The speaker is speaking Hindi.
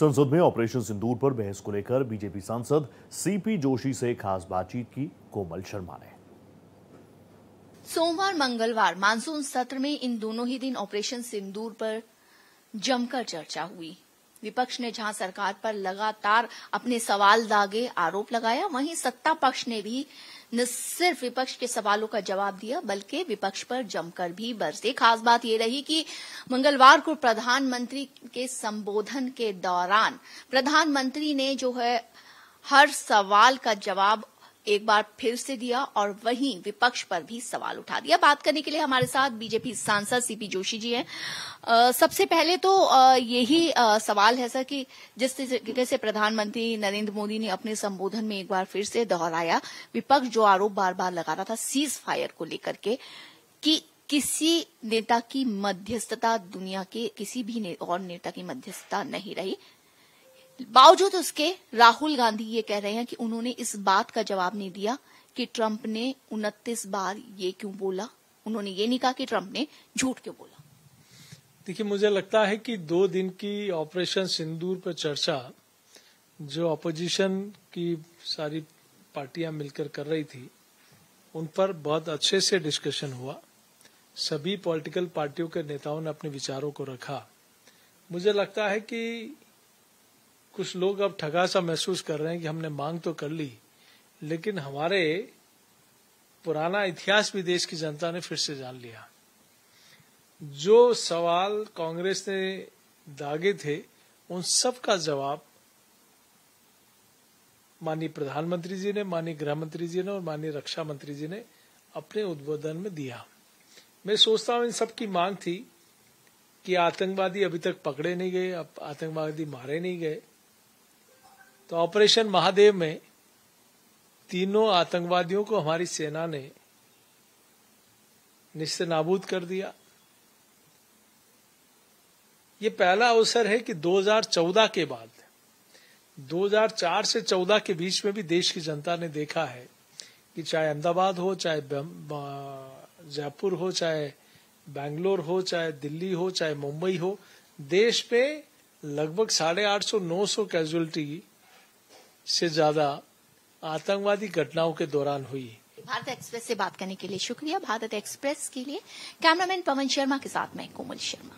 संसद में ऑपरेशन सिंदूर पर बहस को लेकर बीजेपी सांसद सीपी जोशी से खास बातचीत की कोमल शर्मा ने। सोमवार मंगलवार मानसून सत्र में इन दोनों ही दिन ऑपरेशन सिंदूर पर जमकर चर्चा हुई। विपक्ष ने जहां सरकार पर लगातार अपने सवाल दागे, आरोप लगाया, वहीं सत्ता पक्ष ने भी न सिर्फ विपक्ष के सवालों का जवाब दिया बल्कि विपक्ष पर जमकर भी बरसे। खास बात यह रही कि मंगलवार को प्रधानमंत्री के संबोधन के दौरान प्रधानमंत्री ने जो है हर सवाल का जवाब एक बार फिर से दिया और वहीं विपक्ष पर भी सवाल उठा दिया। बात करने के लिए हमारे साथ बीजेपी सांसद सीपी जोशी जी हैं। सबसे पहले तो यही सवाल है सर कि जिस तरीके से प्रधानमंत्री नरेंद्र मोदी ने अपने संबोधन में एक बार फिर से दोहराया, विपक्ष जो आरोप बार बार लगा रहा था सीज फायर को लेकर के कि किसी नेता की मध्यस्थता, दुनिया के किसी भी और नेता की मध्यस्थता नहीं रही, बावजूद उसके राहुल गांधी ये कह रहे हैं कि उन्होंने इस बात का जवाब नहीं दिया कि ट्रंप ने 29 बार ये क्यों बोला। उन्होंने ये नहीं कहा कि ट्रंप ने झूठ क्यों बोला। देखिए, मुझे लगता है कि 2 दिन की ऑपरेशन सिंदूर पर चर्चा जो अपोजिशन की सारी पार्टियां मिलकर कर रही थी, उन पर बहुत अच्छे से डिस्कशन हुआ। सभी पॉलिटिकल पार्टियों के नेताओं ने अपने विचारों को रखा। मुझे लगता है कि कुछ लोग अब ठगा सा महसूस कर रहे हैं कि हमने मांग तो कर ली, लेकिन हमारे पुराना इतिहास भी देश की जनता ने फिर से जान लिया। जो सवाल कांग्रेस ने दागे थे, उन सब का जवाब माननीय प्रधानमंत्री जी ने, माननीय गृह मंत्री जी ने और माननीय रक्षा मंत्री जी ने अपने उद्बोधन में दिया। मैं सोचता हूं इन सब की मांग थी कि आतंकवादी अभी तक पकड़े नहीं गए, अब आतंकवादी मारे नहीं गए, तो ऑपरेशन महादेव में तीनों आतंकवादियों को हमारी सेना ने निस्तेनाबूद कर दिया। ये पहला अवसर है कि 2014 के बाद 2004 से 14 के बीच में भी देश की जनता ने देखा है कि चाहे अहमदाबाद हो, चाहे जयपुर हो, चाहे बेंगलोर हो, चाहे दिल्ली हो, चाहे मुंबई हो, देश में लगभग 850-900 कैजुअलिटी से ज्यादा आतंकवादी घटनाओं के दौरान हुई। भारत एक्सप्रेस से बात करने के लिए शुक्रिया। भारत एक्सप्रेस के लिए कैमरामैन पवन शर्मा के साथ मैं कोमल शर्मा।